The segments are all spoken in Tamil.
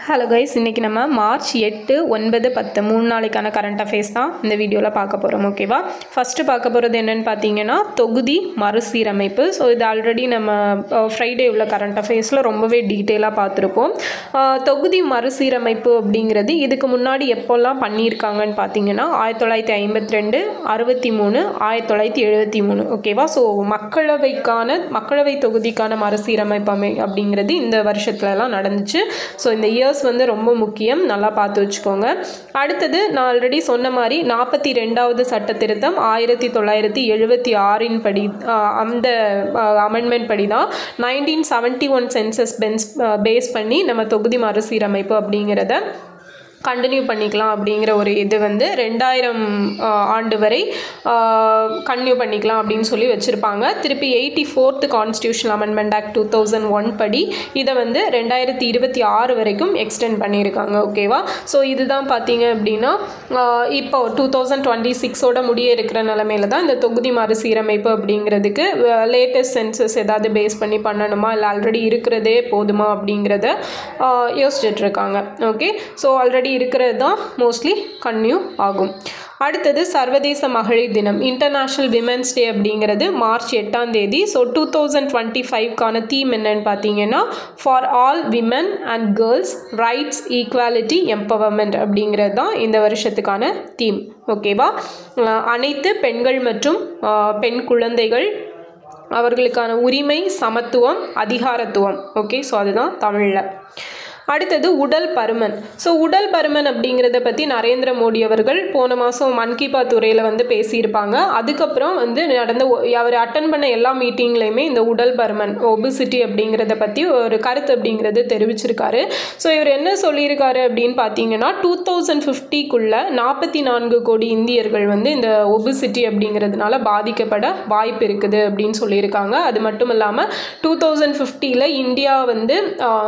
ஹலோ கைஸ், இன்றைக்கி நம்ம மார்ச் 8, 9, 10 3 நாளைக்கான கரண்ட் அஃபேர்ஸ் தான் இந்த வீடியோவில் பார்க்க போகிறோம். ஓகேவா? ஃபஸ்ட்டு பார்க்க போகிறது என்னென்னு பார்த்தீங்கன்னா தொகுதி மறுசீரமைப்பு. ஸோ இது ஆல்ரெடி நம்ம ஃப்ரைடே உள்ள கரண்ட் அஃபேர்ஸில் ரொம்பவே டீட்டெயிலாக பார்த்துருப்போம். தொகுதி மறுசீரமைப்பு அப்படிங்கிறது இதுக்கு முன்னாடி எப்போல்லாம் பண்ணியிருக்காங்கன்னு பார்த்தீங்கன்னா 1952, 63, 1973. ஓகேவா? ஸோ மக்களவை தொகுதிக்கான மறுசீரமைப்பு அப்படிங்கிறது இந்த வருஷத்துலலாம் நடந்துச்சு. ஸோ இந்த இயர்ஸ் வந்து ரொம்ப முக்கியம், நல்லா பார்த்து வச்சுக்கோங்க. அடுத்தது நான் ஆல்ரெடி சொன்ன மாதிரி 42வது சட்ட திருத்தம் 1976 படி அந்த அமெண்ட்மெண்ட் படி தான் 1971 சென்சஸ் பேஸ் பண்ணி நம்ம தொகுதி மறுசீரமைப்பு அப்படிங்கிறத கண்டினியூ பண்ணிக்கலாம் அப்படிங்கிற ஒரு இது வந்து 2000 ஆண்டு வரை கண்டினியூ பண்ணிக்கலாம் அப்படின்னு சொல்லி வச்சுருப்பாங்க. திருப்பி 84th கான்ஸ்டியூஷனல் அமெண்ட்மெண்ட் ஆக்ட் 2001 படி இதை வந்து 2026 வரைக்கும் எக்ஸ்டெண்ட் பண்ணியிருக்காங்க. ஓகேவா? ஸோ இதுதான் பார்த்தீங்க அப்படின்னா இப்போ 2026ஓட முடிய இருக்கிற நிலைமையில தான் இந்த தொகுதி மறுசீரமைப்பு அப்படிங்கிறதுக்கு லேட்டஸ்ட் சென்சஸ் ஏதாவது பேஸ் பண்ணி பண்ணணுமா இல்லை ஆல்ரெடி இருக்கிறதே போதுமா அப்படிங்கிறத யோசிச்சுட்ருக்காங்க. ஓகே, ஸோ ஆல்ரெடி இருக்கிறது தான் மோஸ்ட்லி கன்டினியூ ஆகும். அடுத்தது சர்வதேச மகளிர் தினம், இன்டர்நேஷ்னல் விமென்ஸ் டே அப்படிங்கிறது மார்ச் 8 ஸோ 2025க்கான தீம் என்னன்னு பார்த்தீங்கன்னா for all women and girls rights equality empowerment அப்படிங்கிறது தான் இந்த வருஷத்துக்கான தீம். ஓகேவா? அனைத்து பெண்கள் மற்றும் பெண் குழந்தைகள் அவர்களுக்கான உரிமை, சமத்துவம், அதிகாரத்துவம். ஓகே, ஸோ அதுதான் தமிழில். அடுத்தது உடல் பருமன். ஸோ உடல் பருமன் அப்படிங்கிறத பற்றி நரேந்திர மோடி அவர்கள் போன மாதம் மன் கி பாத் உரையில் வந்து பேசியிருப்பாங்க. அதுக்கப்புறம் வந்து அவர் அட்டன் பண்ண எல்லா மீட்டிங்லேயுமே இந்த உடல் பருமன் ஒபிசிட்டி அப்படிங்கிறத பற்றி ஒரு கருத்து அப்படிங்கிறது தெரிவிச்சிருக்காரு. ஸோ இவர் என்ன சொல்லியிருக்காரு அப்படின்னு பார்த்தீங்கன்னா 2050க்குள்ளே 44 கோடி இந்தியர்கள் வந்து இந்த ஒபிசிட்டி அப்படிங்கிறதுனால பாதிக்கப்பட வாய்ப்பு இருக்குது அப்படின்னு சொல்லியிருக்காங்க. அது மட்டும் இல்லாமல் 2050 இந்தியா வந்து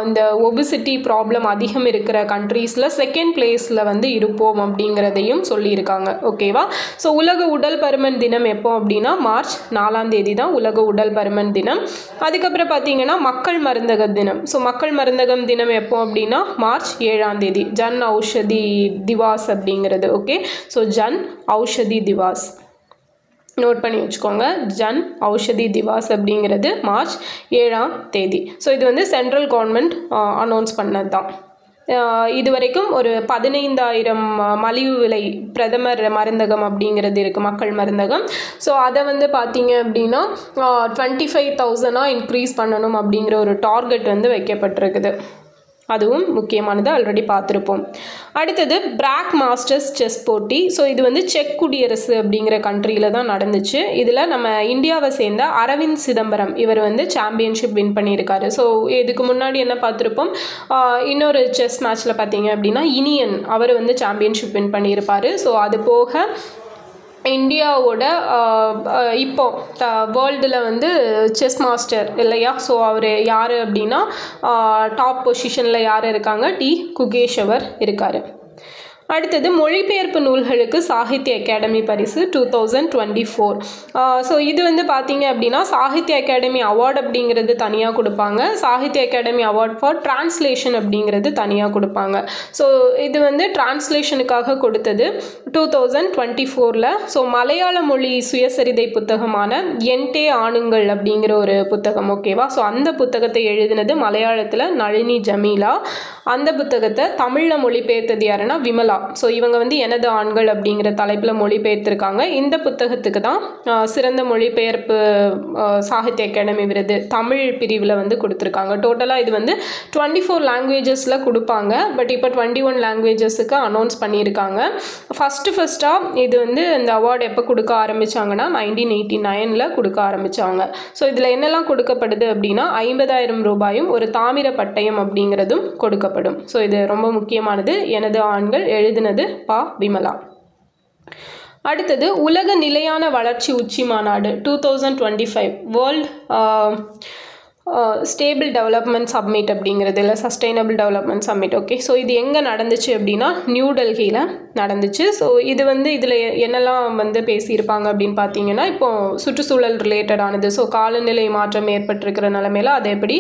இந்த ஒபிசிட்டி ப்ராப்ளம் அதிகம் இருக்கிற கண்ட்ரீஸில் செகண்ட் பிளேஸில் வந்து இருப்போம் அப்படிங்கிறதையும் சொல்லியிருக்காங்க. ஓகேவா? ஸோ உலக உடல் பருமன் தினம் எப்போ அப்படின்னா மார்ச் 4 தான் உலக உடல் பருமன் தினம். அதுக்கப்புறம் பார்த்தீங்கன்னா மக்கள் மருந்தக தினம். ஸோ மக்கள் மருந்தகம் தினம் எப்போ அப்படின்னா மார்ச் 7 ஜன் ஔஷதி திவாஸ் அப்படிங்கிறது. Okay, so Jan Aushadhi Diwas note பண்ணி வச்சுக்கோங்க. ஜன் ஔஷதி திவாஸ் அப்படிங்கிறது மார்ச் 7 ஸோ இது வந்து சென்ட்ரல் கவர்மெண்ட் அனௌன்ஸ் பண்ணது தான். இது வரைக்கும் ஒரு 15,000 மலிவு விலை பிரதமர் மருந்தகம் அப்படிங்கிறது இருக்குது, மக்கள் மருந்தகம். ஸோ அதை வந்து பார்த்தீங்க அப்படின்னா 25,000 இன்க்ரீஸ் பண்ணணும் அப்படிங்கிற ஒரு டார்கெட் வந்து வைக்கப்பட்டிருக்குது. அதுவும் முக்கியமானது, ஆல்ரெடி பார்த்துருப்போம். அடுத்தது பிராக் மாஸ்டர்ஸ் செஸ் போட்டி. ஸோ இது வந்து செக் குடியரசு அப்படிங்கிற கண்ட்ரியில் தான் நடந்துச்சு. இதில் நம்ம இந்தியாவை சேர்ந்த அரவிந்த் சிதம்பரம் இவர் வந்து சாம்பியன்ஷிப் வின் பண்ணியிருக்காரு. ஸோ இதுக்கு முன்னாடி என்ன பார்த்துருப்போம், இன்னொரு செஸ் மேட்ச்சில் பார்த்தீங்க அப்படின்னா இனியன் அவர் வந்து சாம்பியன்ஷிப் வின் பண்ணியிருப்பார். ஸோ அது போக இந்தியாவோட இப்போ வேர்ல்டில் வந்து செஸ் மாஸ்டர் இல்லையா, ஸோ அவர் யார் அப்படின்னா டாப் பொசிஷனில் யார் இருக்காங்க, டி குகேஷ்வர் இருக்கார். அடுத்தது மொழிபெயர்ப்பு நூல்களுக்கு சாகித்ய அகாடமி பரிசு 2024. ஸோ இது வந்து பார்த்தீங்க அப்படின்னா சாகித்ய அகாடமி அவார்டு அப்படிங்கிறது தனியாக கொடுப்பாங்க, Sahitya Akademi award for translation அப்படிங்கிறது தனியாக கொடுப்பாங்க. ஸோ இது வந்து டிரான்ஸ்லேஷனுக்காக கொடுத்தது 2024. ஸோ மலையாள மொழி சுயசரிதை புத்தகமான என்டே ஆணுங்கள் அப்படிங்கிற ஒரு புத்தகம். ஓகேவா? ஸோ அந்த புத்தகத்தை எழுதினது மலையாளத்தில் நளினி ஜமீலா. அந்த புத்தகத்தை தமிழில் மொழிபெயர்த்தது யாருன்னா விமலா. ஸோ இவங்க வந்து எனது ஆண்கள் அப்படிங்கிற தலைப்பில் மொழிபெயர்த்திருக்காங்க. இந்த புத்தகத்துக்கு தான் சிறந்த மொழிபெயர்ப்பு சாகித்ய அகாடமி விருது தமிழ் பிரிவில் வந்து கொடுத்துருக்காங்க. டோட்டலாக இது வந்து 24 லாங்குவேஜஸில் கொடுப்பாங்க. பட் இப்போ 21 லாங்குவேஜஸுக்கு அனௌன்ஸ் பண்ணியிருக்காங்க. ஃபஸ்ட்டாக இது வந்து இந்த அவார்டு எப்போ கொடுக்க ஆரம்பித்தாங்கன்னா 1989 கொடுக்க ஆரம்பித்தாங்க. ஸோ இதில் என்னெல்லாம் கொடுக்கப்படுது அப்படின்னா 50,000 ரூபாயும் ஒரு தாமிர பட்டயம் அப்படிங்கிறதும் கொடுக்கப்படும். ஸோ இது ரொம்ப முக்கியமானது. எனது ஆண்கள் எழுதினது பா விமலா. அடுத்தது உலக நிலையான வளர்ச்சி உச்சி மாநாடு 2025 வேர்ல்ட் ஸ்டேபிள் டெவலப்மெண்ட் சம்மிட் அப்படிங்கிறது இல்லை sustainable development summit. Okay, so இது எங்கே நடந்துச்சு அப்படின்னா நியூ டெல்லியில் நடந்துச்சு. ஸோ இது வந்து இதில் என்னெல்லாம் வந்து பேசியிருப்பாங்க அப்படின்னு பார்த்தீங்கன்னா, இப்போது சுற்றுச்சூழல் ரிலேட்டடானது. ஸோ காலநிலை மாற்றம் ஏற்பட்டிருக்கிற நிலைமையில் அதை எப்படி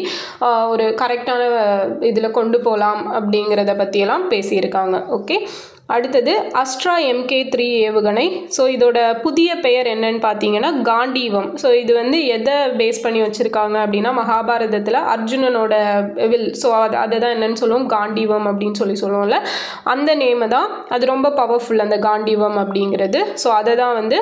ஒரு கரெக்டான இதில் கொண்டு போகலாம் அப்படிங்கிறத பற்றியெல்லாம் பேசியிருக்காங்க. ஓகே, அடுத்தது அஸ்ட்ரா MK3 ஏவுகணை. ஸோ இதோட புதிய பெயர் என்னன்னு பார்த்தீங்கன்னா காண்டீவம். ஸோ இது வந்து எதை பேஸ் பண்ணி வச்சுருக்காங்க அப்படின்னா மகாபாரதத்தில் அர்ஜுனனோட வில். ஸோ அதை தான் என்னென்னு சொல்லுவோம் காண்டீவம் அப்படின்னு சொல்லுவோம்ல, அந்த நேமு தான். அது ரொம்ப பவர்ஃபுல் அந்த காண்டீவம் அப்படிங்கிறது. ஸோ அதை தான் வந்து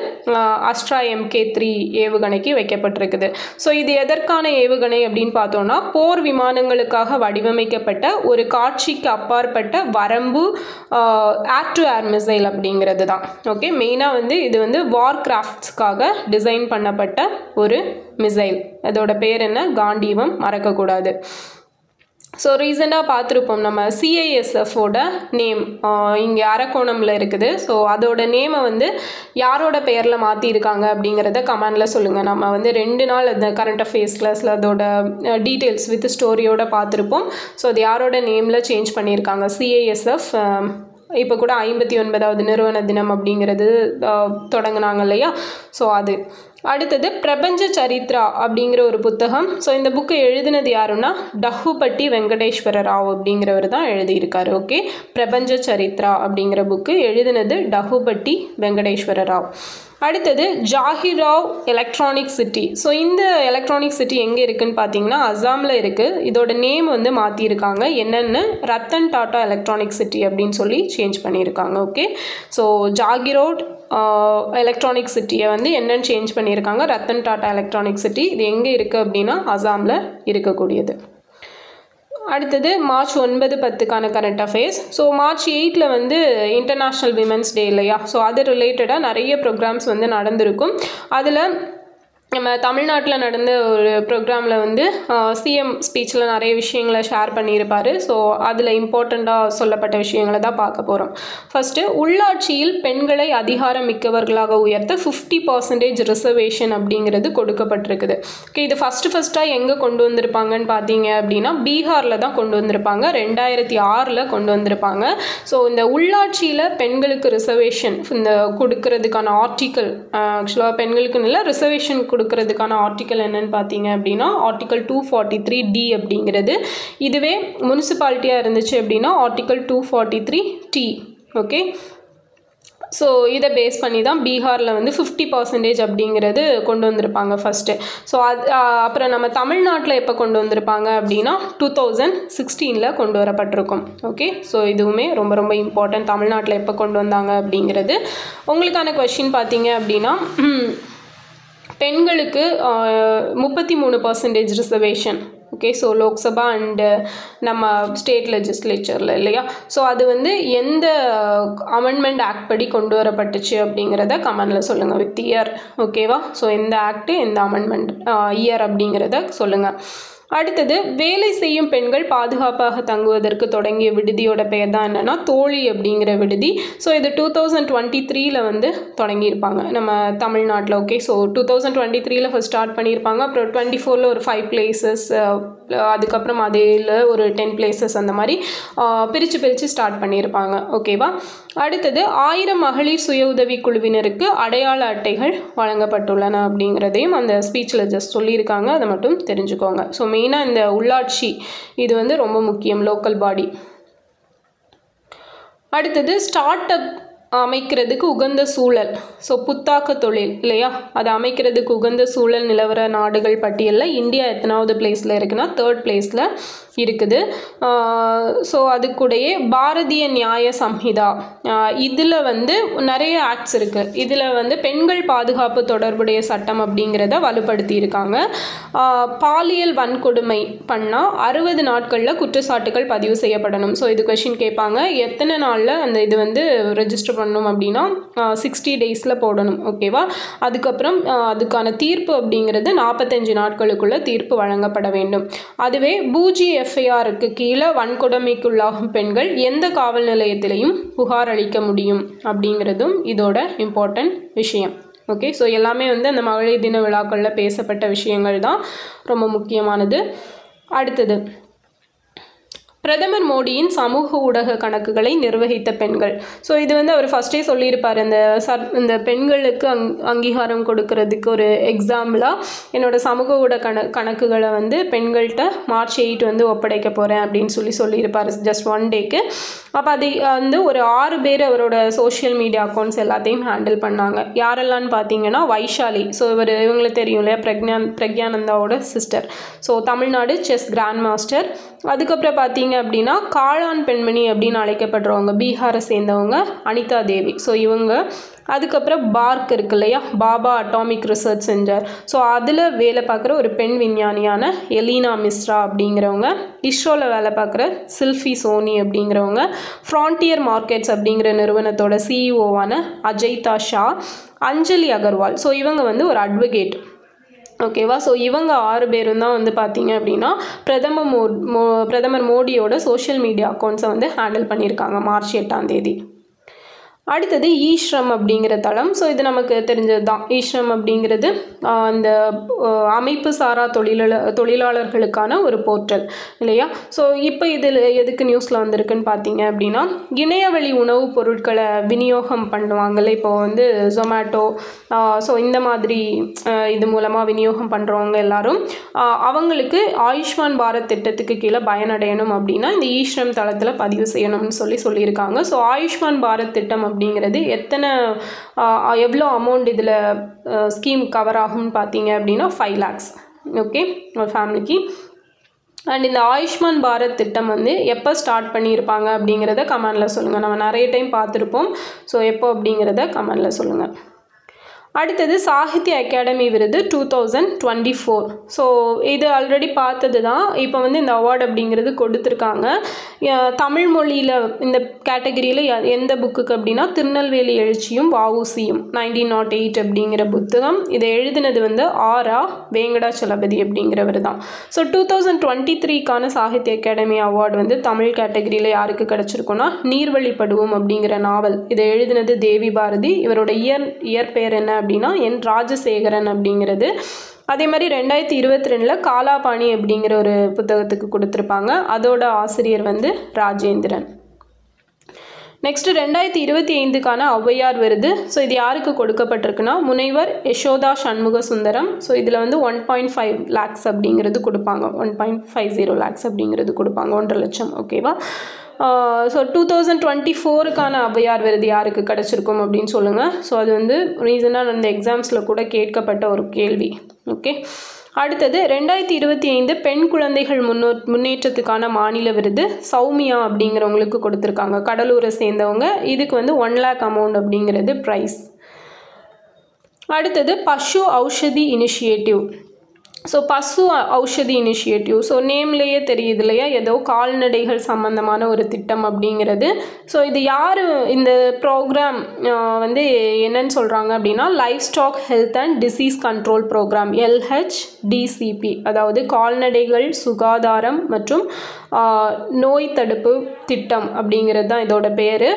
அஸ்ட்ரா MK3 ஏவுகணைக்கு வைக்கப்பட்டிருக்குது. ஸோ இது எதற்கான ஏவுகணை அப்படின்னு பார்த்தோன்னா போர் விமானங்களுக்காக வடிவமைக்கப்பட்ட ஒரு காட்சிக்கு அப்பாற்பட்ட வரம்பு ஏர் டு ஏர் மிசைல் அப்படிங்கிறது தான். ஓகே, மெயினாக வந்து இது வந்து வார் கிராஃப்ட்ஸ்க்காக டிசைன் பண்ணப்பட்ட ஒரு மிசைல். அதோட பேர் என்ன காண்டீவம், மறக்கக்கூடாது. ஸோ ரீசெண்டாக பார்த்துருப்போம் நம்ம CISFோட நேம் இங்கே அரக்கோணமில் இருக்குது. ஸோ அதோட நேமை வந்து யாரோட பெயரில் மாற்றிருக்காங்க அப்படிங்கிறத கமெண்டில் சொல்லுங்கள். நம்ம வந்து 2 நாள் அந்த கரண்ட் அஃபேர்ஸ் கிளாஸில் அதோட டீட்டெயில்ஸ் வித் ஸ்டோரியோட பார்த்துருப்போம். ஸோ அது யாரோட நேமில் சேஞ்ச் பண்ணியிருக்காங்க CISF. இப்போ கூட 59வது நிறுவன தினம் அப்படிங்கிறது தொடங்கினாங்க இல்லையா. ஸோ அது அடுத்தது பிரபஞ்ச சரித்ரா அப்படிங்கிற ஒரு புத்தகம். ஸோ இந்த புக்கை எழுதினது யாருன்னா டஹுபட்டி வெங்கடேஸ்வர ராவ் அப்படிங்கிறவர் தான் எழுதியிருக்காரு. ஓகே, பிரபஞ்ச சரித்ரா அப்படிங்கிற புக்கு எழுதினது டஹுபட்டி வெங்கடேஸ்வர ராவ். அடுத்தது ஜாகிராவ் எலக்ட்ரானிக் சிட்டி. ஸோ இந்த எலக்ட்ரானிக் சிட்டி எங்கே இருக்குதுன்னு பார்த்தீங்கன்னா அசாமில் இருக்குது. இதோட நேம் வந்து மாற்றிருக்காங்க, என்னென்னு ரத்தன் டாட்டா எலக்ட்ரானிக் சிட்டி அப்படின்னு சொல்லி சேஞ்ச் பண்ணியிருக்காங்க. ஓகே, ஸோ ஜாகிரோட் எலக்ட்ரானிக் சிட்டியை வந்து என்னென்னு சேஞ்ச் பண்ணியிருக்காங்க, ரத்தன் டாட்டா எலக்ட்ரானிக் சிட்டி. இது எங்கே இருக்குது அப்படின்னா அசாமில் இருக்கக்கூடியது. அடுத்தது மார்ச் 9-10க்கான கரண்ட் அஃபேர்ஸ். ஸோ மார்ச் 8 வந்து இன்டர்நேஷ்னல் விமென்ஸ் டே இல்லையா. ஸோ அது ரிலேட்டடாக நிறைய ப்ரோக்ராம்ஸ் வந்து நடந்திருக்கும். அதில் நம்ம தமிழ்நாட்டில் நடந்த ஒரு ப்ரோக்ராமில் வந்து CM ஸ்பீச்சில் நிறைய விஷயங்களை ஷேர் பண்ணியிருப்பார். ஸோ அதில் இம்பார்ட்டண்ட்டாக சொல்லப்பட்ட விஷயங்களை தான் பார்க்க போகிறோம். ஃபஸ்ட்டு, உள்ளாட்சியில் பெண்களை அதிகாரம் மிக்கவர்களாக உயர்த்த 50% ரிசர்வேஷன் அப்படிங்கிறது கொடுக்கப்பட்டிருக்குது. ஓகே, இது ஃபஸ்ட்டாக எங்கே கொண்டு வந்திருப்பாங்கன்னு பார்த்தீங்க அப்படின்னா பீகாரில் தான் கொண்டு வந்திருப்பாங்க. 2006 கொண்டு வந்திருப்பாங்க. ஸோ இந்த உள்ளாட்சியில் பெண்களுக்கு ரிசர்வேஷன் இந்த கொடுக்கறதுக்கான ஆர்டிக்கல், ஆக்சுவலாக பெண்களுக்குன்னு இல்லை ரிசர்வேஷன் கொடுக்கறதுக்கான ஆர்டிக்கல் என்னன்னு பார்த்தீங்க அப்படின்னா ஆர்டிக்கல் 243D அப்படிங்கிறது. இதுவே முனிசிபாலிட்டியாக இருந்துச்சு அப்படின்னா ஆர்டிக்கல் 243T. ஓகே, ஸோ இதை பேஸ் பண்ணி தான் பீகாரில் வந்து 50% அப்படிங்கிறது கொண்டு வந்திருப்பாங்க ஃபஸ்ட்டு. ஸோ அது அப்புறம் நம்ம தமிழ்நாட்டில் எப்போ கொண்டு வந்திருப்பாங்க அப்படின்னா 2016 கொண்டு வரப்பட்டிருக்கும். ஓகே, ஸோ இதுவுமே ரொம்ப ரொம்ப இம்பார்ட்டன்ட், தமிழ்நாட்டில் எப்போ கொண்டு வந்தாங்க அப்படிங்கிறது. உங்களுக்கான கொஸ்டின் பார்த்தீங்க அப்படின்னா பெண்களுக்கு 33% reservation. Okay, so Lok Sabha and நம்ம ஸ்டேட் லெஜிஸ்லேச்சரில் இல்லையா. ஸோ அது வந்து எந்த அமெண்ட்மெண்ட் ஆக்ட் படி கொண்டு வரப்பட்டுச்சு அப்படிங்கிறத கமெண்டில் சொல்லுங்கள் வித் இயர். ஓகேவா, ஸோ எந்த ஆக்டு எந்த அமெண்ட்மெண்ட் இயர் அப்படிங்கிறத சொல்லுங்கள். அடுத்தது, வேலை செய்யும் பெண்கள் பாதுகாப்பாக தங்குவதற்கு தொடங்கிய விடுதியோட பெயர் தான் என்னென்னா தோழி அப்படிங்கிற விடுதி. ஸோ இது 2023 வந்து தொடங்கியிருப்பாங்க நம்ம தமிழ்நாட்டில். ஓகே, ஸோ 2023 ஃபஸ்ட் ஸ்டார்ட் பண்ணியிருப்பாங்க. அப்புறம் 24 ஒரு 5 பிளேசஸ், அதுக்கப்புறம் அதில் ஒரு 10 பிளேசஸ், அந்த மாதிரி பிரித்து ஸ்டார்ட் பண்ணியிருப்பாங்க. ஓகேவா. அடுத்தது, 1000 மகளிர் சுய உதவி குழுவினருக்கு அடையாள அட்டைகள் வழங்கப்பட்டுள்ளன அப்படிங்கிறதையும் அந்த ஸ்பீச்சில் ஜஸ்ட் சொல்லியிருக்காங்க, அதை மட்டும் தெரிஞ்சுக்கோங்க. ஸோ மெயினாக இந்த உள்ளாட்சி இது வந்து ரொம்ப முக்கியம், லோக்கல் பாடி. அடுத்தது, ஸ்டார்ட் அப் அமைக்கிறதுக்கு உகந்த சூழல். ஸோ புத்தாக்க தொழில் இல்லையா, அதை அமைக்கிறதுக்கு உகந்த சூழல் நிலவர நாடுகள் பட்டியலில் இந்தியா எத்தனாவது பிளேஸில் இருக்குன்னா 3rd பிளேஸில் இருக்குது. ஸோ அதுக்கூடையே பாரதிய நியாய சம்ஹிதா, இதில் வந்து நிறைய ஆக்ட்ஸ் இருக்குது. இதில் வந்து பெண்கள் பாதுகாப்பு தொடர்புடைய சட்டம் அப்படிங்கிறத வலுப்படுத்தி இருக்காங்க. பாலியல் வன்கொடுமை பண்ணால் 60 நாட்களில் குற்றச்சாட்டுகள் பதிவு செய்யப்படணும். ஸோ இது கொஷின் கேட்பாங்க, எத்தனை நாளில் அந்த இது வந்து ரெஜிஸ்டர் பண்ணணும் அப்படின்னா 60 டேஸில் போடணும். ஓகேவா. அதுக்கப்புறம் அதுக்கான தீர்ப்பு அப்படிங்கிறது 45 நாட்களுக்குள்ள தீர்ப்பு வழங்கப்பட வேண்டும். அதுவே பூஜி FIRக்கு கீழே வன்கொடுமைக்குள்ளாகும் பெண்கள் எந்த காவல் நிலையத்திலையும் புகார் அளிக்க முடியும் அப்படிங்கிறதும் இதோட இம்பார்ட்டன்ட் விஷயம். ஓகே, ஸோ எல்லாமே வந்து அந்த மகளிர் தின விழாக்களில் பேசப்பட்ட விஷயங்கள் தான் ரொம்ப முக்கியமானது. அடுத்தது, பிரதமர் மோடியின் சமூக ஊடக கணக்குகளை நிர்வகித்த பெண்கள். ஸோ இது வந்து அவர் ஃபஸ்ட்டே சொல்லியிருப்பார், இந்த பெண்களுக்கு அங்கீகாரம் கொடுக்கறதுக்கு ஒரு எக்ஸாம்பிளாக என்னோட சமூக ஊடக கணக்குகளை வந்து பெண்கள்கிட்ட March 8 வந்து ஒப்படைக்க போகிறேன் அப்படின்னு சொல்லியிருப்பார் ஜஸ்ட் 1 டேக்கு. அப்போ அது வந்து ஒரு 6 பேர் அவரோட சோஷியல் மீடியா அக்கௌண்ட்ஸ் எல்லாத்தையும் ஹேண்டில் பண்ணாங்க. யாரெல்லாம்னு பார்த்தீங்கன்னா வைஷாலி, ஸோ இவங்களுக்கு தெரியும் இல்லையா, பிரக்யானந்தாவோட sister. So Tamil Nadu chess grand master. அதுக்கப்புறம் பார்த்தீங்க அப்படின்னா காளான் பெண்மணி அப்படின்னு அழைக்கப்படுறவங்க பீகாரை சேர்ந்தவங்க அனிதா தேவி, ஸோ இவங்க. அதுக்கப்புறம் பார்க் இருக்கு இல்லையா, Baba atomic research centre, so அதில் வேலை பார்க்குற ஒரு பெண் விஞ்ஞானியான எலீனா மிஸ்ரா அப்படிங்கிறவங்க. இஸ்ரோவில் வேலை பார்க்குற சில்ஃபி சோனி அப்படிங்கிறவங்க. ஃப்ரான்டியர் மார்க்கெட்ஸ் அப்படிங்கிற நிறுவனத்தோட சிஇஓவான அஜய்தா ஷா. அஞ்சலி அகர்வால், ஸோ இவங்க வந்து ஒரு அட்வொகேட். ஓகேவா, ஸோ இவங்க 6 பேரும் தான் வந்து பார்த்தீங்க அப்படின்னா பிரதமர் மோடியோட சோஷியல் மீடியா அக்கௌண்ட்ஸை வந்து ஹேண்டில் பண்ணியிருக்காங்க March 8. அடுத்தது ஈஸ்ரம் அப்படிங்கிற தளம். ஸோ இது நமக்கு தெரிஞ்சது தான். ஈஸ்ரம் அப்படிங்கிறது அந்த அமைப்பு சாரா தொழிலாளர்களுக்கான ஒரு போர்ட்டல் இல்லையா. ஸோ இப்போ இதில் எதுக்கு நியூஸில் வந்திருக்குன்னு பார்த்தீங்க அப்படின்னா, இணையவழி உணவுப் பொருட்களை விநியோகம் பண்ணுவாங்கள்ல, இப்போது வந்து ஜொமேட்டோ, ஸோ இந்த மாதிரி இது மூலமாக விநியோகம் பண்ணுறவங்க எல்லாரும் அவங்களுக்கு ஆயுஷ்மான் பாரத் திட்டத்துக்கு கீழே பயனடையணும் அப்படின்னா இந்த ஈஸ்ரம் தளத்தில் பதிவு செய்யணும்னு சொல்லியிருக்காங்க. ஸோ ஆயுஷ்மான் பாரத் திட்டம் அப்படிங்கிறது எவ்வளோ அமௌண்ட் இதில் ஸ்கீம் கவர் ஆகும்னு பார்த்தீங்க அப்படின்னா 5 lakhs. ஓகே, ஒரு ஃபேமிலிக்கு. அண்ட் இந்த ஆயுஷ்மான் பாரத் திட்டம் வந்து எப்போ ஸ்டார்ட் பண்ணியிருப்பாங்க அப்படிங்கிறத கமெண்டில் சொல்லுங்கள். நம்ம நிறைய டைம் பார்த்துருப்போம். ஸோ எப்போ அப்படிங்கிறத கமெண்டில் சொல்லுங்கள். அடுத்தது சாகித்ய அகாடமி விருது 2024. ஸோ இது ஆல்ரெடி பார்த்தது தான். இப்போ வந்து இந்த அவார்டு அப்படிங்கிறது கொடுத்துருக்காங்க. தமிழ் மொழியில் இந்த கேட்டகரியில் எந்த புக்குக்கு அப்படின்னா திருநெல்வேலி எழுச்சியும் வஉசியும் 1908 அப்படிங்கிற புத்தகம். இதை எழுதினது வந்து ஆரா வேங்கடாச்சலபதி அப்படிங்கிறவர் தான். ஸோ 2023க்கான சாகித்ய அகாடமி அவார்டு வந்து தமிழ் கேட்டகரியில் யாருக்கு கிடச்சிருக்குன்னா நீர்வழிப்படுவோம் அப்படிங்கிற நாவல். இதை எழுதினது தேவி பாரதி. இவரோட இயற்பெயர் என்ன அப்படின்னா என் ராஜசேகரன் அப்படிங்கிறது. அதே மாதிரி 2022 காலாபாணி அப்படிங்கிற ஒரு புத்தகத்துக்கு கொடுத்துருப்பாங்க. அதோட ஆசிரியர் வந்து ராஜேந்திரன். நெக்ஸ்ட் 2025க்கான ஔவையார் விருது. ஸோ இது யாருக்கு கொடுக்கப்பட்டிருக்குன்னா முனைவர் யசோதா சண்முக சுந்தரம். ஸோ இதில் வந்து 1.5 lakhs அப்படிங்கிறது கொடுப்பாங்க. 1.50 lakhs அப்படிங்கிறது கொடுப்பாங்க, 1.5 லட்சம். ஓகேவா. ஸோ 2024க்கான ஔவையார் விருது யாருக்கு கிடச்சிருக்கும் அப்படின்னு சொல்லுங்கள். ஸோ அது வந்து ரீசனாக அந்த எக்ஸாம்ஸில் கூட கேட்கப்பட்ட ஒரு கேள்வி. ஓகே. அடுத்தது 2025 பெண் குழந்தைகள் முன்னேற்றத்துக்கான மாநில விருது சௌமியா அப்படிங்கிறவங்களுக்கு கொடுத்துருக்காங்க. கடலூரை சேர்ந்தவங்க. இதுக்கு வந்து 1 lakh அமௌண்ட் அப்படிங்கிறது ப்ரைஸ். அடுத்தது பசு ஔஷதி இனிஷியேட்டிவ். ஸோ பசு ஔஷதி இனிஷியேட்டிவ், ஸோ நேம்லேயே தெரியுது இல்லையா, ஏதோ கால்நடைகள் சம்மந்தமான ஒரு திட்டம் அப்படிங்கிறது. ஸோ இது யார் இந்த ப்ரோக்ராம் வந்து என்னன்னு சொல்கிறாங்க அப்படின்னா livestock health and disease control program, LHDCP, அதாவது கால்நடைகள் சுகாதாரம் மற்றும் நோய் தடுப்பு திட்டம் அப்படிங்கிறது தான் இதோட பேர்.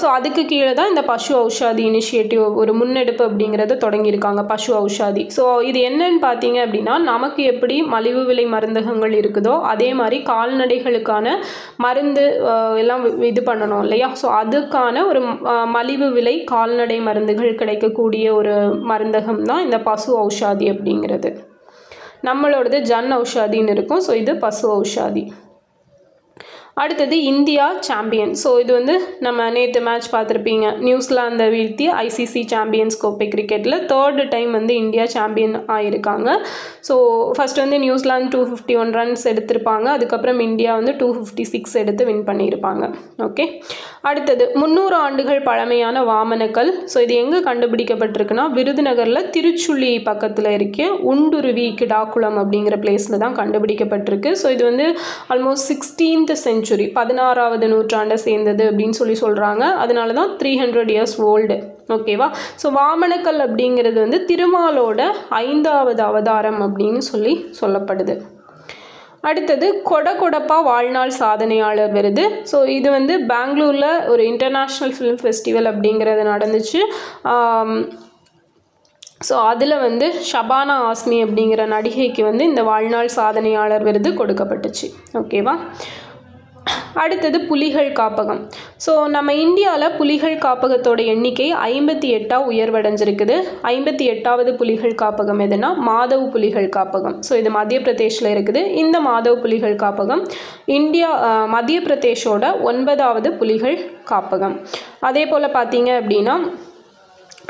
ஸோ அதுக்கு கீழே தான் இந்த பசு ஔஷாதி இனிஷியேட்டிவ் ஒரு முன்னெடுப்பு அப்படிங்கிறத தொடங்கியிருக்காங்க, பசு ஔஷாதி. ஸோ இது என்னன்னு பார்த்தீங்க அப்படின்னா நமக்கு எப்படி மலிவு விலை மருந்தகங்கள் இருக்குதோ அதே மாதிரி கால்நடைகளுக்கான மருந்து எல்லாம் இது பண்ணணும் இல்லையா. ஸோ அதுக்கான ஒரு மலிவு விலை கால்நடை மருந்துகள் கிடைக்கக்கூடிய ஒரு மருந்தகம் தான் இந்த பசு ஔஷாதி அப்படிங்கிறது. நம்மளோடது ஜன் ஔஷாதின்னு இருக்கும். ஸோ இது பசு ஔஷாதி. அடுத்தது இந்தியா சாம்பியன். ஸோ இது வந்து நம்ம நேற்று மேட்ச் பார்த்துருப்பீங்க, நியூசிலாந்தை வீழ்த்தி ஐசிசி சாம்பியன்ஸ் கோப்பை கிரிக்கெட்டில் 3rd டைம் வந்து இந்தியா சாம்பியன் ஆகியிருக்காங்க. ஸோ ஃபஸ்ட் வந்து நியூசிலாந்து 251 ரன்ஸ் எடுத்திருப்பாங்க. அதுக்கப்புறம் இந்தியா வந்து 256 எடுத்து வின் பண்ணியிருப்பாங்க. ஓகே. அடுத்தது 300 ஆண்டுகள் பழமையான வாமனக்கல். ஸோ இது எங்கே கண்டுபிடிக்கப்பட்டிருக்குன்னா விருதுநகரில் திருச்சுள்ளி பக்கத்தில் இருக்க உண்டுருவி கிடாக்குளம் அப்படிங்கிற பிளேஸில் தான் கண்டுபிடிக்கப்பட்டிருக்கு. ஸோ இது வந்து ஆல்மோஸ்ட் 16th century 16வது நூற்றாண்டை சேர்ந்தது அப்படின்னு சொல்கிறாங்க. அதனால தான் 300 years ஓல்டு. ஓகேவா. ஸோ வாமனக்கல் அப்படிங்கிறது வந்து திருமாலோட 5வது அவதாரம் அப்படின்னு சொல்லப்படுது. அடுத்தது கொடகொடப்பா வாழ்நாள் சாதனையாளர் விருது. ஸோ இது வந்து பெங்களூரில் ஒரு இன்டர்நேஷ்னல் ஃபிலிம் ஃபெஸ்டிவல் அப்படிங்கிறது நடந்துச்சு. ஸோ அதில் வந்து ஷபானா ஆஸ்மி அப்படிங்கிற நடிகைக்கு வந்து இந்த வாழ்நாள் சாதனையாளர் விருது கொடுக்கப்பட்டுச்சு. ஓகேவா. அடுத்தது புலிகள் காப்பகம். ஸோ நம்ம இந்தியாவில் புலிகள் காப்பகத்தோட எண்ணிக்கை 58 உயர்வடைஞ்சிருக்குது. 58வது புலிகள் காப்பகம் எதுனா மாதவ் புலிகள் காப்பகம். ஸோ இது மத்திய பிரதேஷில் இருக்குது. இந்த மாதவ் புலிகள் காப்பகம் மத்திய பிரதேஷோட 9வது புலிகள் காப்பகம். அதே போல் பார்த்தீங்க அப்படின்னா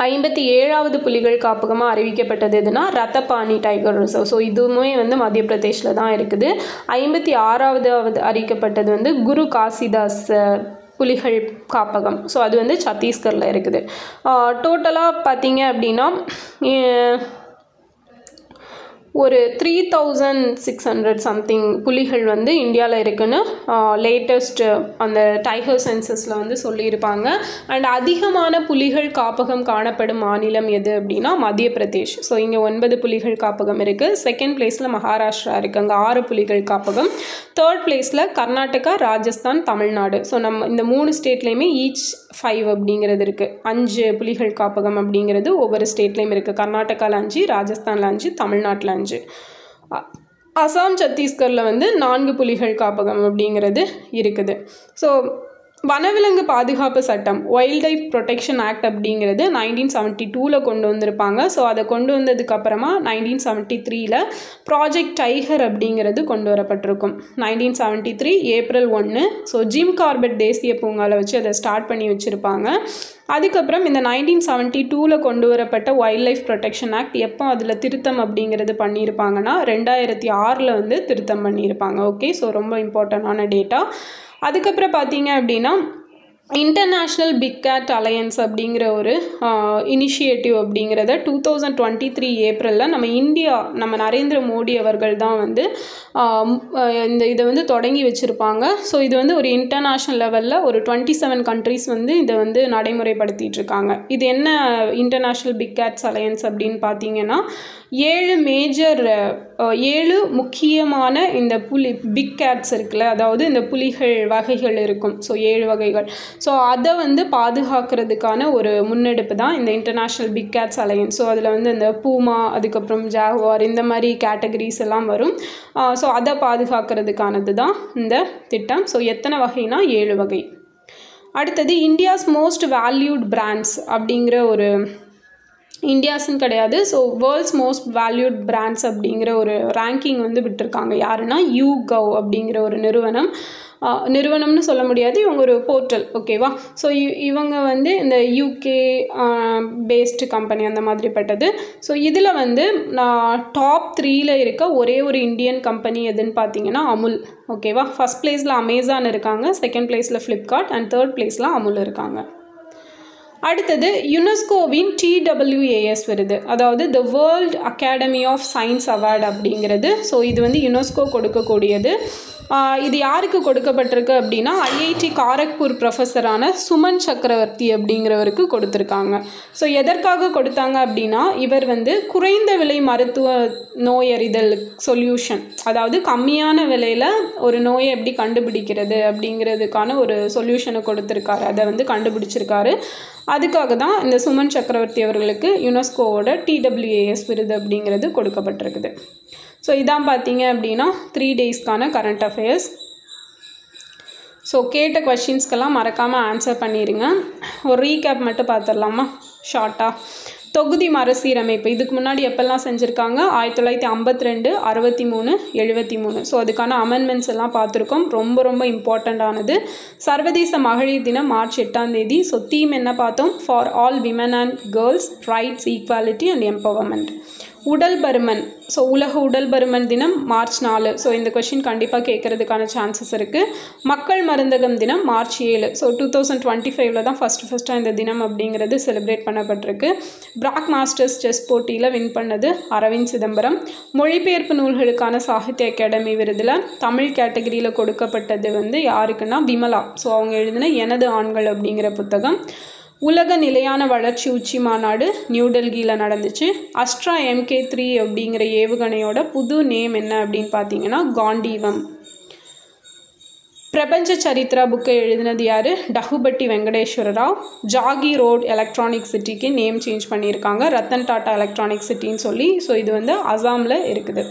57வது புலிகள் காப்பகமாக அறிவிக்கப்பட்டது எதுனா ரத்தபாணி டைகர் ரிசர்வ். ஸோ இதுவுமே வந்து மத்திய பிரதேஷில் தான் இருக்குது. 56வது அறிவிக்கப்பட்டது வந்து குரு காசிதாஸ் புலிகள் காப்பகம். ஸோ அது வந்து சத்தீஸ்கரில் இருக்குது. டோட்டலாக பார்த்தீங்க அப்படின்னா ஒரு 3600 சம்திங் புலிகள் வந்து இந்தியாவில் இருக்குன்னு லேட்டஸ்ட் அந்த டைகர் சென்சஸில் வந்து சொல்லியிருப்பாங்க. அண்ட் அதிகமான புலிகள் காப்பகம் காணப்படும் மாநிலம் எது அப்படின்னா மத்திய பிரதேஷ். ஸோ இங்கே 9 புலிகள் காப்பகம் இருக்குது. செகண்ட் பிளேஸில் மகாராஷ்டிரா இருக்குது, அங்கே 6 புலிகள் காப்பகம். தேர்ட் பிளேஸில் கர்நாடகா, ராஜஸ்தான், தமிழ்நாடு. ஸோ நம்ம இந்த 3 ஸ்டேட்லேயுமே ஈச் 5 அப்படிங்கிறது இருக்குது. 5 புலிகள் காப்பகம் அப்படிங்கிறது ஒவ்வொரு ஸ்டேட்லேயும் இருக்குது. கர்நாடகாவில் 5, ராஜஸ்தானில் 5, தமிழ்நாட்டில் 5. அசாம், சத்தீஸ்கரில் வந்து 4 புலிகள் காப்பகம் அப்படிங்கிறது இருக்குது. ஸோ வனவிலங்கு பாதுகாப்பு சட்டம் வைல்ட் லைஃப் ப்ரொடெக்ஷன் ஆக்ட் அப்படிங்கிறது 1972 கொண்டு வந்திருப்பாங்க. ஸோ அதை கொண்டு வந்ததுக்கப்புறமா 1973 ப்ராஜெக்ட் டைகர் அப்படிங்கிறது கொண்டு வரப்பட்டிருக்கும். 1973 ஏப்ரல் 1. ஸோ ஜிம் கார்பெட் தேசிய பூங்காவில் வச்சு அதை ஸ்டார்ட் பண்ணி வச்சுருப்பாங்க. அதுக்கப்புறம் இந்த 1972 கொண்டு வரப்பட்ட வைல்ட் லைஃப் ப்ரொடெக்ஷன் ஆக்ட் எப்போ அதில் திருத்தம் அப்படிங்கிறது பண்ணியிருப்பாங்கன்னா 2006 வந்து திருத்தம் பண்ணியிருப்பாங்க. ஓகே. ஸோ ரொம்ப இம்பார்ட்டண்டான டேட்டா. அதுக்கப்புறம் பார்த்தீங்க அப்படின்னா இன்டர்நேஷ்னல் பிக் கேட் அலையன்ஸ் அப்படிங்கிற ஒரு இனிஷியேட்டிவ் அப்படிங்கிறத 2023 ஏப்ரலில் நம்ம நரேந்திர மோடி அவர்கள் தான் வந்து இதை வந்து தொடங்கி வச்சுருப்பாங்க. ஸோ இது வந்து ஒரு இன்டர்நேஷ்னல் லெவலில் ஒரு 27 கண்ட்ரீஸ் வந்து இதை வந்து நடைமுறைப்படுத்திட்டு இருக்காங்க. இது என்ன இன்டர்நேஷ்னல் பிக் கேட்ஸ் அலையன்ஸ் அப்படின்னு பார்த்தீங்கன்னா 7 முக்கியமான இந்த பிக் கேட்ஸ் இருக்குல்ல, அதாவது இந்த புலிகள் வகைகள் இருக்கும். ஸோ 7 வகைகள். ஸோ அதை வந்து பாதுகாக்கிறதுக்கான ஒரு முன்னெடுப்பு தான் இந்த international big cats alliance. So அதில் வந்து இந்த பூமா, அதுக்கப்புறம் ஜாகுவார், இந்த மாதிரி கேட்டகரிஸ் எல்லாம் வரும். ஸோ அதை பாதுகாக்கிறதுக்கானது தான் இந்த திட்டம். ஸோ எத்தனை வகைனா 7 வகை. அடுத்தது இந்தியாஸ் மோஸ்ட் வேல்யூட் பிராண்ட்ஸ் அப்படிங்கிற ஒரு இந்தியாஸ்ன்னு கிடையாது. So world's most valued brands அப்படிங்கிற ஒரு ரேங்கிங் வந்து விட்டுருக்காங்க. யாருன்னா YouGov அப்படிங்கிற ஒரு நிறுவனம்னு சொல்ல முடியாது, இவங்க ஒரு போர்ட்டல். ஓகேவா. ஸோ இவங்க வந்து இந்த UK பேஸ்டு கம்பெனி அந்த மாதிரிப்பட்டது. ஸோ இதில் வந்து டாப் 3 இருக்க ஒரே ஒரு இந்தியன் கம்பெனி எதுன்னு பார்த்தீங்கன்னா அமுல். ஓகேவா. ஃபர்ஸ்ட் பிளேஸில் அமேசான் இருக்காங்க, செகண்ட் பிளேஸில் ஃப்ளிப்கார்ட், அண்ட் தேர்ட் பிளேஸில் அமுல் இருக்காங்க. அடுத்தது யுனெஸ்கோவின் TWAS விருது, அதாவது the world academy of science award அப்படிங்கிறது. ஸோ இது வந்து யுனெஸ்கோ கொடுக்கக்கூடியது. இது யாருக்கு கொடுக்கப்பட்டிருக்கு அப்படின்னா IIT காரக்பூர் ப்ரொஃபஸரான சுமன் சக்கரவர்த்தி அப்படிங்கிறவருக்கு கொடுத்துருக்காங்க. ஸோ எதற்காக கொடுத்தாங்க அப்படின்னா இவர் வந்து குறைந்த விலை மருத்துவ நோயறிதல் சொல்யூஷன், அதாவது கம்மியான விலையில் ஒரு நோயை எப்படி கண்டுபிடிக்கிறது அப்படிங்கிறதுக்கான ஒரு சொல்யூஷனை கொடுத்துருக்காரு. அதை வந்து கண்டுபிடிச்சிருக்காரு. அதுக்காக தான் இந்த சுமன் சக்கரவர்த்தி அவர்களுக்கு யுனெஸ்கோவோட TWAS விருது அப்படிங்கிறது கொடுக்கப்பட்டிருக்குது. ஸோ இதான் பார்த்தீங்க அப்படின்னா 3 டேஸ்க்கான கரண்ட் அஃபேர்ஸ். ஸோ கேட்ட கொஷின்ஸ்க்கெல்லாம் மறக்காமல் ஆன்சர் பண்ணிடுங்க. ஒரு ரீகேப் மட்டும் பார்த்துடலாமா ஷார்ட்டாக. தொகுதி மறுசீரமைப்பு இதுக்கு முன்னாடி எப்பெல்லாம் செஞ்சுருக்காங்க? 1952, 63, 73. ஸோ அதுக்கான அமெண்ட்மெண்ட்ஸ் எல்லாம் பார்த்துருக்கோம். ரொம்ப ரொம்ப இம்பார்ட்டண்ட்டானது. சர்வதேச மகளிர் தினம் மார்ச் 8 ஸோ தீம் என்ன பார்த்தோம்? For all women and girls rights, equality and empowerment. உடல் பருமன், ஸோ உலக உடல் பருமன் தினம் மார்ச் 4. ஸோ இந்த கொஷின் கண்டிப்பாக கேட்குறதுக்கான சான்சஸ் இருக்குது. மக்கள் மருந்தகம் தினம் மார்ச் 7. ஸோ 2025 தான் ஃபஸ்ட்டாக இந்த தினம் அப்படிங்கிறது செலிப்ரேட் பண்ணப்பட்டிருக்கு. பிராக் மாஸ்டர்ஸ் செஸ் போட்டியில் வின் பண்ணது அரவிந்த் சிதம்பரம். மொழிபெயர்ப்பு நூல்களுக்கான சாகித்ய அகாடமி விருதில் தமிழ் கேட்டகரியில் கொடுக்கப்பட்டது வந்து யாருக்குன்னா விமலா. ஸோ அவங்க எழுதின எனது ஆண்கள் அப்படிங்கிற புத்தகம். உலக நிலையான வளர்ச்சி உச்சி மாநாடு நியூ டெல்லியில் நடந்துச்சு. அஸ்ட்ரா MK3 அப்படிங்கிற ஏவுகணையோட புது நேம் என்ன அப்படின்னு பார்த்தீங்கன்னா காண்டீவம். பிரபஞ்ச சரித்ரா புக்கை எழுதினது யார்? டகுபட்டி வெங்கடேஸ்வர ராவ். ஜாகி ரோட் எலக்ட்ரானிக் சிட்டிக்கு நேம் சேஞ்ச் பண்ணியிருக்காங்க, ரத்தன் டாட்டா எலக்ட்ரானிக் சிட்டின்னு சொல்லி. ஸோ இது வந்து அசாமில் இருக்குது.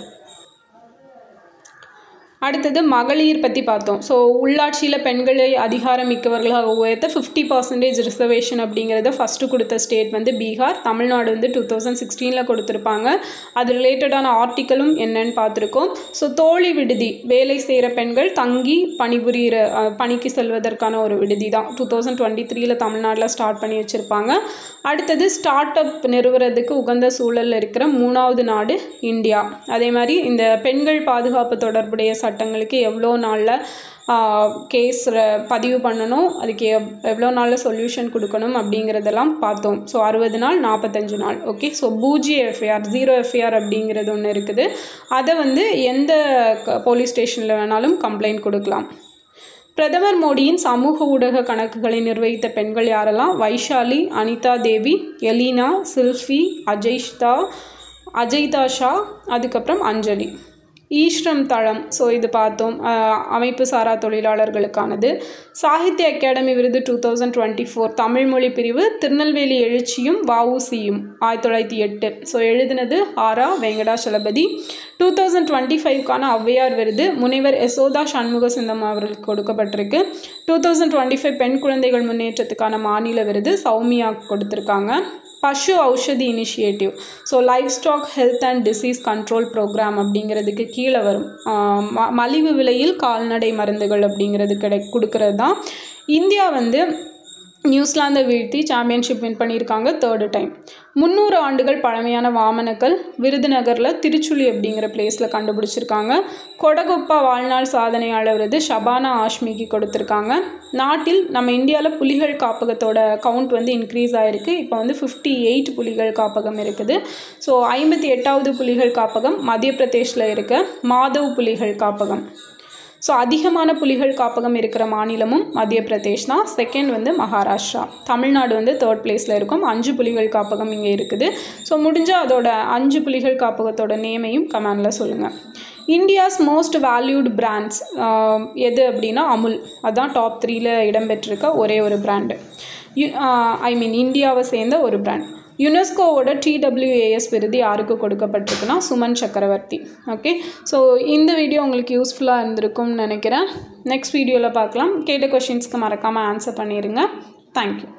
அடுத்தது மகளிர் பற்றி பார்த்தோம். ஸோ உள்ளாட்சியில் பெண்களை அதிகாரமிக்கவர்களாக உயர்த்த 50% ரிசர்வேஷன் அப்படிங்கிறத ஃபஸ்ட்டு கொடுத்த ஸ்டேட் வந்து பீகார். தமிழ்நாடு வந்து 2016 கொடுத்துருப்பாங்க. அது ரிலேட்டடான ஆர்டிக்கலும் என்னன்னு பார்த்துருக்கோம். ஸோ தோழி விடுதி, வேலை செய்கிற பெண்கள் தங்கி பணிபுரிகிற பணிக்கு செல்வதற்கான ஒரு விடுதி தான் 2023 தமிழ்நாட்டில் ஸ்டார்ட் பண்ணி வச்சுருப்பாங்க. அடுத்தது ஸ்டார்ட் அப் நிறுவுறதுக்கு உகந்த சூழலில் இருக்கிற 3வது நாடு இந்தியா. அதே மாதிரி இந்த பெண்கள் பாதுகாப்பு தொடர்புடைய சட்டங்களுக்கு எவ்வளோ நாளில் கேஸ் பதிவு பண்ணணும், அதுக்கு எவ்வளோ நாளில் சொல்யூஷன் கொடுக்கணும் அப்படிங்கிறதெல்லாம் பார்த்தோம். ஸோ 60 நாள், 45 நாள். ஓகே. ஸோ பூஜ்ஜிய எஃப்ஐஆர், 0 எஃப்ஐஆர் அப்படிங்கிறது ஒன்று இருக்குது. அதை வந்து எந்த போலீஸ் ஸ்டேஷனில் வேணாலும் கம்ப்ளைண்ட் கொடுக்கலாம். பிரதமர் மோடியின் சமூக ஊடக கணக்குகளை நிர்வகித்த பெண்கள் யாரெல்லாம்? வைஷாலி, அனிதா தேவி, எலினா, சில்ஃபி, அஜய்தா ஷா, அதுக்கப்புறம் அஞ்சலி. ஈஸ்ரம் தளம், ஸோ இது பார்த்தோம், அமைப்பு சாரா தொழிலாளர்களுக்கானது. சாகித்ய அகாடமி விருது 2024 தமிழ் மொழி பிரிவு திருநெல்வேலி எழுச்சியும் வஉசியும் 1908. ஸோ எழுதினது ஆரா வெங்கடாச்சலபதி. 2025க்கான ஔவையார் விருது முனைவர் யசோதா சண்முக சிந்தம் அவர்களுக்கு கொடுக்கப்பட்டிருக்கு. 2025 பெண் குழந்தைகள் முன்னேற்றத்துக்கான மாநில விருது சௌமியா கொடுத்துருக்காங்க. Pashu Aushadhi initiative, so livestock health and disease control programme அப்படிங்கிறதுக்கு கீழே வரும். மலிவு விலையில் கால்நடை மருந்துகள் அப்படிங்கிறது கொடுக்கறது தான். இந்தியா வந்து நியூசிலாந்தை வீழ்த்தி சாம்பியன்ஷிப் வின் பண்ணியிருக்காங்க 3rd டைம். 300 ஆண்டுகள் பழமையான வாமனக்கல் விருதுநகரில் திருச்சுழி அப்படிங்கிற பிளேஸில் கண்டுபிடிச்சிருக்காங்க. கொடகொப்பா வாழ்நாள் சாதனையாளர் விருது ஷபானா ஆஷ்மிக்கு கொடுத்துருக்காங்க. நாட்டில் நம்ம இந்தியாவில் புலிகள் காப்பகத்தோட கவுண்ட் வந்து இன்க்ரீஸ் ஆகிருக்கு. இப்போ வந்து 58 புலிகள் காப்பகம் இருக்குது. ஸோ 58வது புலிகள் காப்பகம் மத்திய பிரதேஷில் இருக்க மாதவ் புலிகள் காப்பகம். ஸோ அதிகமான புலிகள் காப்பகம் இருக்கிற மாநிலமும் மத்திய பிரதேஷ் தான். செகண்ட் வந்து மகாராஷ்டிரா. தமிழ்நாடு வந்து 3rd பிளேஸில் இருக்கும். 5 புலிகள் காப்பகம் இங்கே இருக்குது. ஸோ முடிஞ்சால் அதோட 5 புலிகள் காப்பகத்தோட நேமையும் கமெண்டில் சொல்லுங்கள். இந்தியாஸ் மோஸ்ட் வேல்யூட் பிராண்ட்ஸ் எது அப்படின்னா அமுல். அதுதான் டாப் 3ல் இடம்பெற்றிருக்க ஒரே ஒரு பிராண்டு. இந்தியாவை சேர்ந்த ஒரு பிராண்ட். யுனெஸ்கோவோட TWAS விருது யாருக்கு கொடுக்கப்பட்டிருக்குன்னா சுமன் சக்கரவர்த்தி. ஓகே. ஸோ இந்த வீடியோ உங்களுக்கு யூஸ்ஃபுல்லாக இருந்திருக்கும்னு நினைக்கிறேன். நெக்ஸ்ட் வீடியோவில் பார்க்கலாம். கேட்ட கொஷின்ஸ்க்கு மறக்காமல் ஆன்சர் பண்ணிடுங்க. தேங்க்யூ.